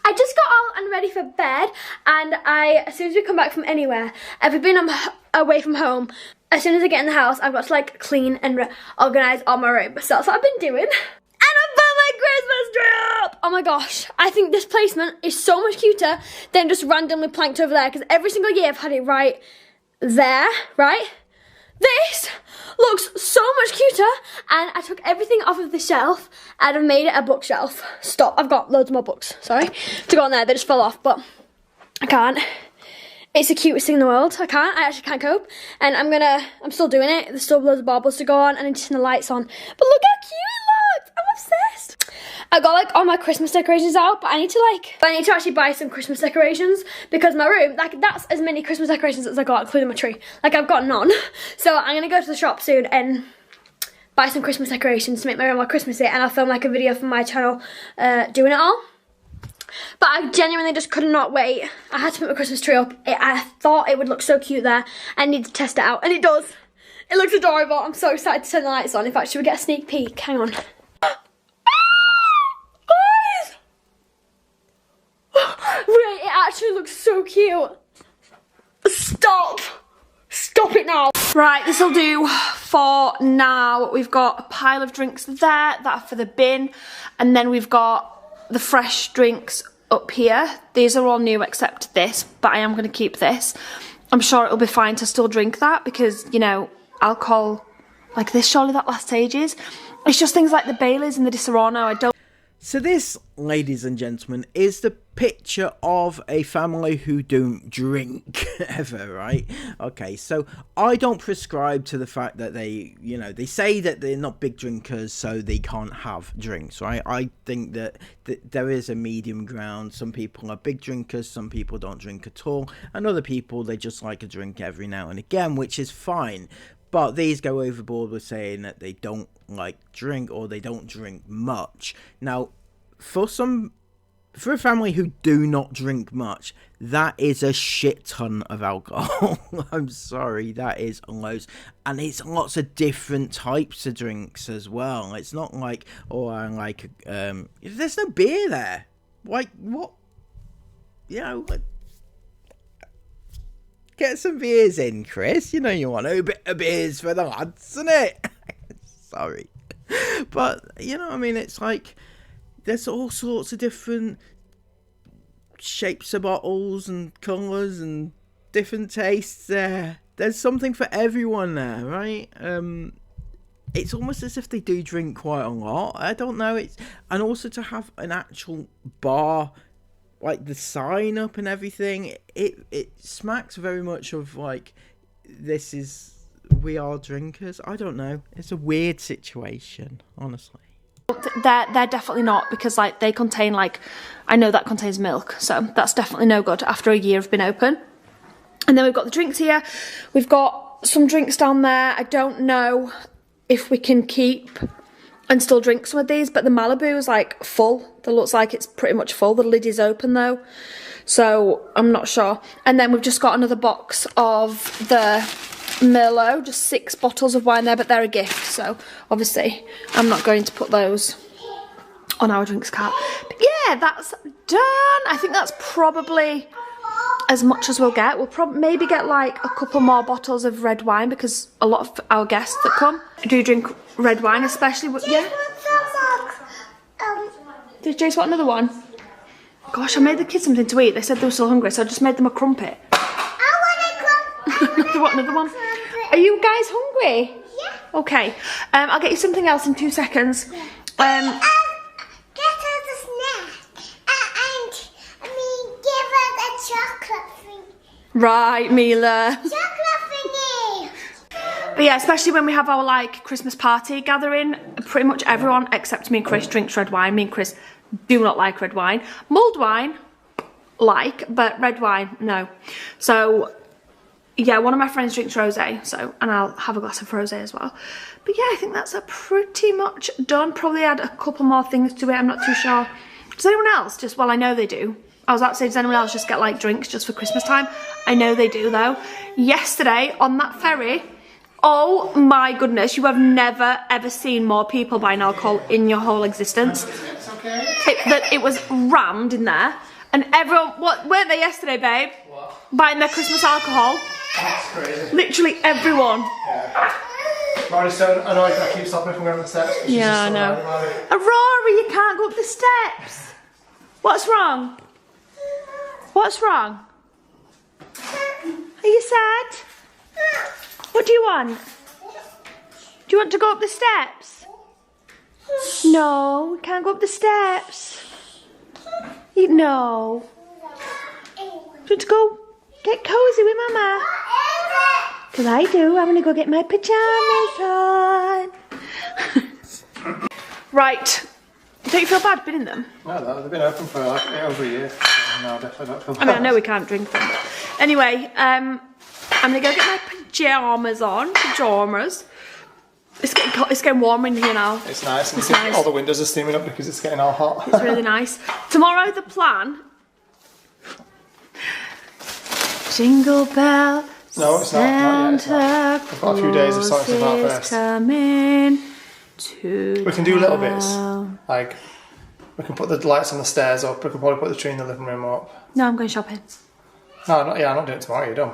I just got out and ready for bed, and as soon as we come back from anywhere, if we've been away from home, as soon as I get in the house, I've got to like clean and organise all my room. So that's what I've been doing. And I put my Christmas tree up! Oh my gosh, I think this placement is so much cuter than just randomly planked over there, because every single year I've had it right there, right? This looks so much cuter, and I took everything off of the shelf and I've made it a bookshelf. Stop, I've got loads more books, sorry, to go on there. They just fell off, but I can't. It's the cutest thing in the world. I actually can't cope, and I'm still doing it. There's still loads of baubles to go on, and I need to turn the lights on. But look how cute it looks. I'm obsessed. I got like all my Christmas decorations out, but I need to actually buy some Christmas decorations because my room, like that's as many Christmas decorations as I got, including my tree. Like I've got none. So I'm gonna go to the shop soon and buy some Christmas decorations to make my room more Christmassy, and I'll film like a video for my channel doing it all. But I genuinely just could not wait. I had to put my Christmas tree up. I thought it would look so cute there. I need to test it out, and it does. It looks adorable. I'm so excited to turn the lights on. In fact, should we get a sneak peek? Hang on. Right, it actually looks so cute. Stop. Stop it now. Right, this will do for now. We've got a pile of drinks there, that are for the bin, and then we've got the fresh drinks up here. These are all new except this, but I am going to keep this. I'm sure it'll be fine to still drink that because, you know, alcohol like this, surely that lasts ages. It's just things like the Baileys and the Disaronno. I don't. So this, ladies and gentlemen, is the picture of a family who don't drink ever, right? Okay, so I don't prescribe to the fact that they, you know, they say that they're not big drinkers, so they can't have drinks, right? I think that there is a medium ground. Some people are big drinkers, some people don't drink at all, and other people, they just like a drink every now and again, which is fine. But these go overboard with saying that they don't like drink or they don't drink much. Now, for a family who do not drink much, that is a shit ton of alcohol. I'm sorry, that is loads. And it's lots of different types of drinks as well. It's not like, oh, I like, there's no beer there. Like, what? You know, get some beers in, Chris. You know you want a bit of beers for the lads, isn't it? Sorry. But, you know what I mean? It's like, there's all sorts of different shapes of bottles and colours and different tastes there. There's something for everyone there, right? It's almost as if they do drink quite a lot. I don't know. And also to have an actual bar, like the sign up and everything, it smacks very much of like, this is, we are drinkers. I don't know. It's a weird situation, honestly. They're definitely not, because like they contain, like, I know that contains milk, so that's definitely no good after a year of being open. And then we've got the drinks here. We've got some drinks down there. I don't know if we can keep and still drink some of these, but the Malibu is like full. That looks like it's pretty much full. The lid is open though, so I'm not sure. And then we've just got another box of the Merlot, just 6 bottles of wine there, but they're a gift, so obviously I'm not going to put those on our drinks cart. But yeah, that's done. I think that's probably as much as we'll get. We'll maybe get like a couple more bottles of red wine, because a lot of our guests that come do drink red wine, especially with, yeah. Did Jace want another one? Gosh, I made the kids something to eat. They said they were still hungry, so I just made them a crumpet. They want another one. Are you guys hungry? Yeah. Okay. I'll get you something else in 2 seconds. Get us a snack. Give us a chocolate thing. Right, Mila. Chocolate thingy. But yeah, especially when we have our like Christmas party gathering, pretty much everyone except me and Chris drinks red wine. Me and Chris do not like red wine. Mulled wine, but red wine, no. So yeah, one of my friends drinks rosé, so, and I'll have a glass of rosé as well. But yeah, I think that's pretty much done. Probably add a couple more things to it, I'm not too sure. Does anyone else just, well, I know they do. I was about to say, does anyone else just get like drinks just for Christmas time? I know they do though. Yesterday on that ferry, oh my goodness, you have never ever seen more people buying alcohol in your whole existence. It's okay. It was rammed in there. And everyone, weren't they yesterday, babe? What? Buying their Christmas alcohol. That's crazy. Literally everyone. Yeah. Rory's so annoyed that I keep stopping from going up the steps. Yeah, I know. Rory, you can't go up the steps. What's wrong? What's wrong? Are you sad? What do you want? Do you want to go up the steps? No, we can't go up the steps. No. Do you want to go get cozy with Mama? Because I do. I'm going to go get my pyjamas on. Right. Don't you feel bad being in them? No, they've been open for like over a year. No, I definitely don't feel bad. I mean, I know we can't drink them. Anyway, I'm going to go get my pyjamas on. Pyjamas. It's getting warmer in here now. It's nice. It's nice. All the windows are steaming up because it's getting all hot. It's really nice. Tomorrow, the plan. Jingle bell. No, it's not yet. It's not. I've got a few days of sorting stuff out first. Coming to we can do little bits. Like, we can put the lights on the stairs up. We can probably put the tree in the living room up. No, I'm going shopping. No, I'm not doing it tomorrow. You're done.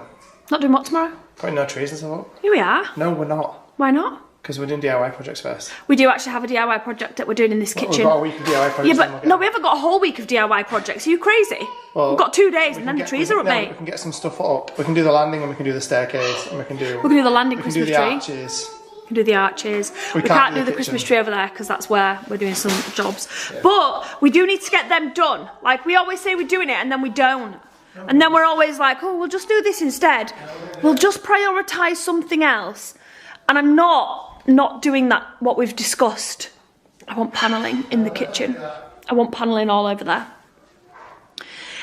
Not doing what tomorrow? Putting no trees and stuff up. Here we are. No, we're not. Why not? Because we're doing DIY projects first. We do actually have a DIY project that we're doing in this kitchen. We've got a week of DIY projects. Yeah, but no, we haven't got a whole week of DIY projects. Are you crazy? Well, we've got 2 days and then the trees are up, mate. We can get some stuff up. We can do the landing and we can do the staircase and we can do... We can do the landing Christmas tree. We can do the arches. We can do the arches. We can't do the Christmas tree over there because that's where we're doing some jobs. Yeah. But we do need to get them done. Like, we always say we're doing it and then we don't. And then we're always like, oh, we'll just do this instead. We'll just prioritise something else. And I'm not doing that, what we've discussed. I want panelling in the kitchen. I want panelling all over there.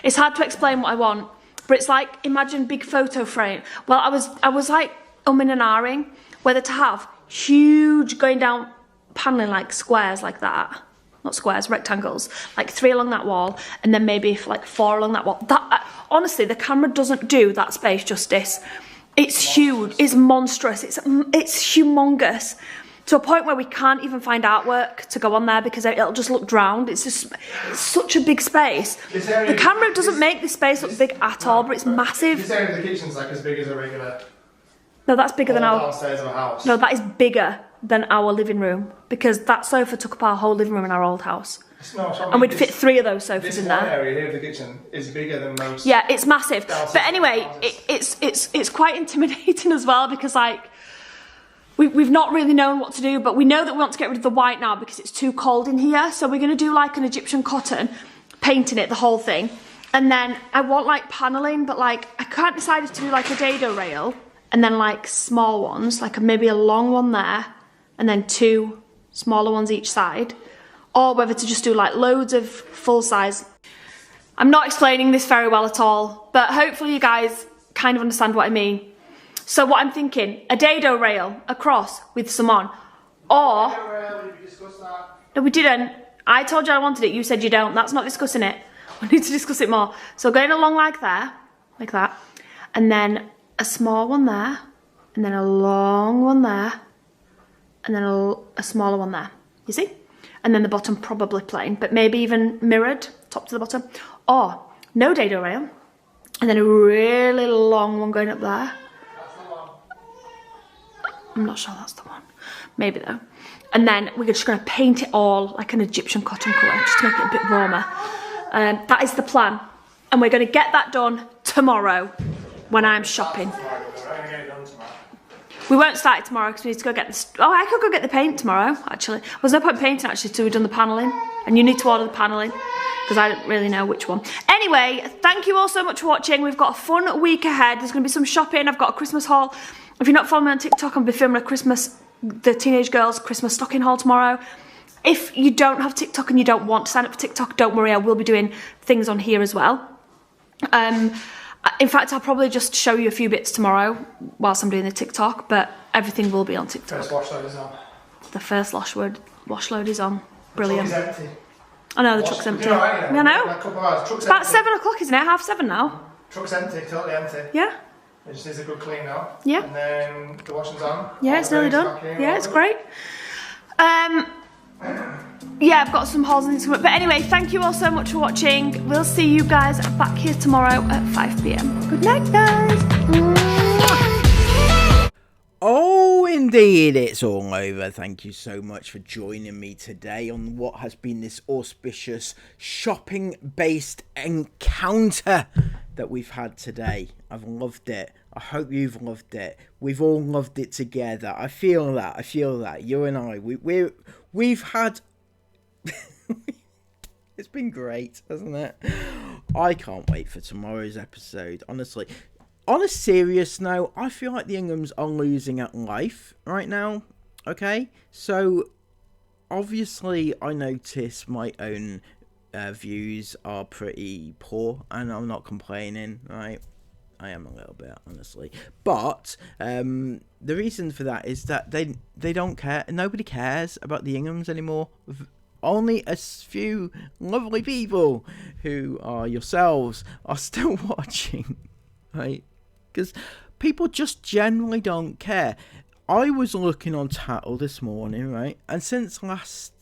It's hard to explain what I want, but it's like, imagine big photo frame. Well, I was like umming and ahhing whether to have huge going down panelling like squares like that. Not squares, rectangles, like 3 along that wall, and then maybe like 4 along that wall. That honestly, the camera doesn't do that space justice. It's huge, it's monstrous, it's humongous. To a point where we can't even find artwork to go on there because it'll just look drowned. It's such a big space. The camera doesn't make this space look big at all, but it's massive. This area of the kitchen's like as big as a regular... No, that's bigger than our... downstairs of a house. No, that is bigger than our living room because that sofa took up our whole living room in our old house. And we'd fit 3 of those sofas in there. This area here of the kitchen is bigger than most. Yeah, it's massive. But anyway, it's quite intimidating as well because like we've not really known what to do, but we know that we want to get rid of the white now because it's too cold in here. So we're going to do like an Egyptian cotton, painting it, the whole thing. And then I want like panelling, but like I can't decide if to do like a dado rail and then like small ones, like maybe a long one there and then 2 smaller ones each side. Or whether to just do like loads of full size. I'm not explaining this very well at all, but hopefully you guys kind of understand what I mean. So what I'm thinking, a dado rail across with some on, or... No, we didn't. I told you I wanted it, you said you don't. That's not discussing it. We need to discuss it more. So going along like there, like that, and then a small one there, and then a long one there, and then a smaller one there. You see? And then the bottom probably plain, but maybe even mirrored, top to the bottom. Or no dado rail, and then a really long one going up there. I'm not sure that's the one. Maybe though. And then we're just going to paint it all like an Egyptian cotton colour, just to make it a bit warmer. That is the plan. And we're going to get that done tomorrow when I'm shopping. We won't start it tomorrow because we need to go get the... Oh, I could go get the paint tomorrow, actually. There's no point painting, actually, till we've done the panelling. And you need to order the panelling because I don't really know which one. Anyway, thank you all so much for watching. We've got a fun week ahead. There's going to be some shopping. I've got a Christmas haul. If you're not following me on TikTok, I'll be filming the teenage girls' Christmas stocking haul tomorrow. If you don't have TikTok and you don't want to sign up for TikTok, don't worry. I will be doing things on here as well. In fact, I'll probably just show you a few bits tomorrow whilst I'm doing the TikTok, but everything will be on TikTok. First wash load is on. The first wash load is on. Brilliant. The truck is empty. I know, the truck's empty. You know, I know. Like a couple of hours. Truck's It's about empty. 7 o'clock, isn't it? 6:30 now. Truck's empty, totally empty. Yeah. It just needs a good clean now. Yeah. And then the washing's on. Yeah, it's nearly done. Yeah, it's great. Yeah, I've got some hauls and things coming up. But anyway, thank you all so much for watching. We'll see you guys back here tomorrow at 5 PM. Good night, guys. Oh, indeed, it's all over. Thank you so much for joining me today on what has been this auspicious shopping-based encounter that we've had today. I've loved it. I hope you've loved it. We've all loved it together. I feel that. You and I, we've had... It's been great, hasn't it? I can't wait for tomorrow's episode, honestly. On a serious note, I feel like the Inghams are losing at life right now, okay? So, obviously, I notice my own views are pretty poor, and I'm not complaining, right? I am a little bit, honestly. But the reason for that is that they don't care. Nobody cares about the Inghams anymore. Only a few lovely people who are yourselves are still watching, right? Because people just generally don't care. I was looking on Tattle this morning, right? And since last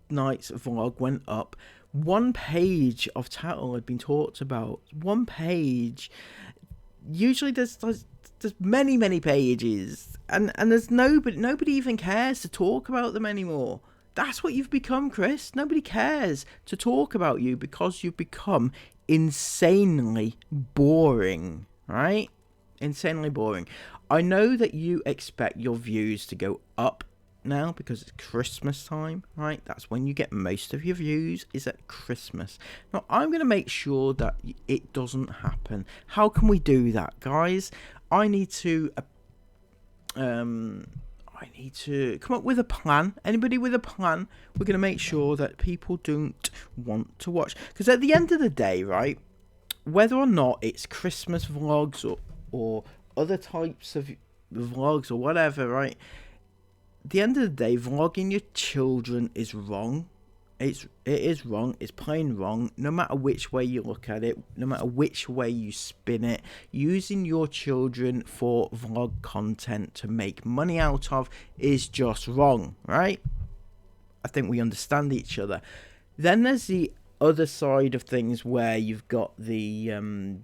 night's vlog went up, 1 page of Tattle had been talked about. 1 page. Usually there's There's many pages, and there's nobody even cares to talk about them anymore. That's what you've become, Chris. Nobody cares to talk about you because you've become insanely boring, right? Insanely boring. I know that you expect your views to go up now because it's Christmas time, right? That's when you get most of your views, is at Christmas. Now, I'm going to make sure that it doesn't happen. How can we do that, guys? I need to come up with a plan. Anybody with a plan? We're going to make sure that people don't want to watch. Because at the end of the day, right, whether or not it's Christmas vlogs or other types of vlogs or whatever, right, at the end of the day, vlogging your children is wrong. It is wrong. It's plain wrong. No matter which way you look at it, no matter which way you spin it, using your children for vlog content to make money out of is just wrong, right? I think we understand each other. Then there's the other side of things where you've got the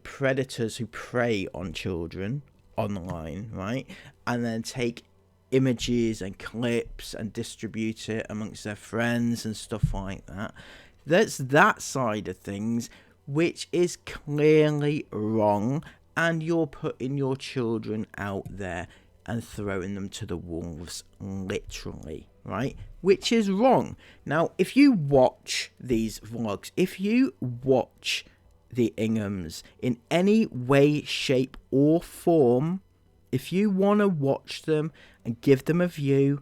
predators who prey on children online, right? And then take images and clips and distribute it amongst their friends and stuff like that. There's that side of things which is clearly wrong, and you're putting your children out there and throwing them to the wolves, literally, right? Which is wrong. Now, if you watch these vlogs, if you watch the Inghams in any way, shape or form, if you want to watch them and give them a view,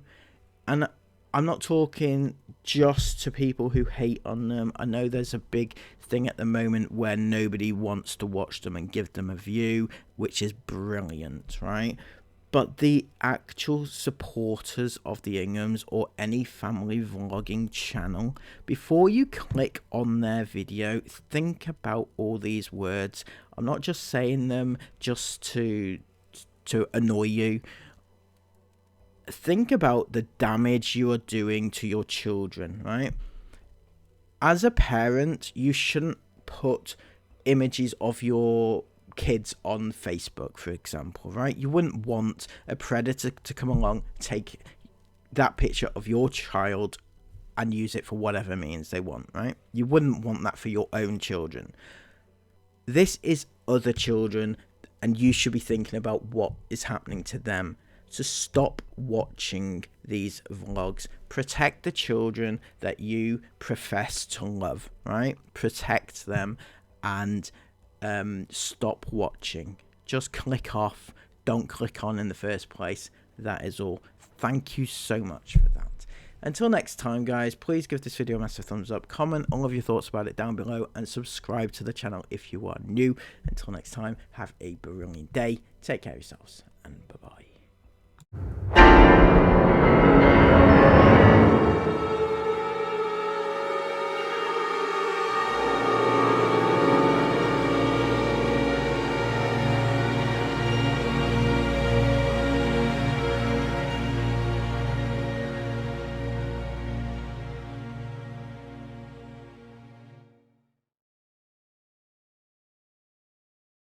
and I'm not talking just to people who hate on them. I know there's a big thing at the moment where nobody wants to watch them and give them a view, which is brilliant, right? But the actual supporters of the Inghams or any family vlogging channel, before you click on their video, think about all these words. I'm not just saying them just to annoy you. Think about the damage you are doing to your children, right? As a parent, you shouldn't put images of your kids on Facebook, for example, right? You wouldn't want a predator to come along, take that picture of your child and use it for whatever means they want, right? You wouldn't want that for your own children. This is other children, and you should be thinking about what is happening to them. So stop watching these vlogs. Protect the children that you profess to love, right? Protect them and stop watching. Just click off. Don't click on in the first place. That is all. Thank you so much for that. Until next time, guys, please give this video a massive thumbs up, comment all of your thoughts about it down below, and subscribe to the channel if you are new. Until next time, have a brilliant day. Take care of yourselves.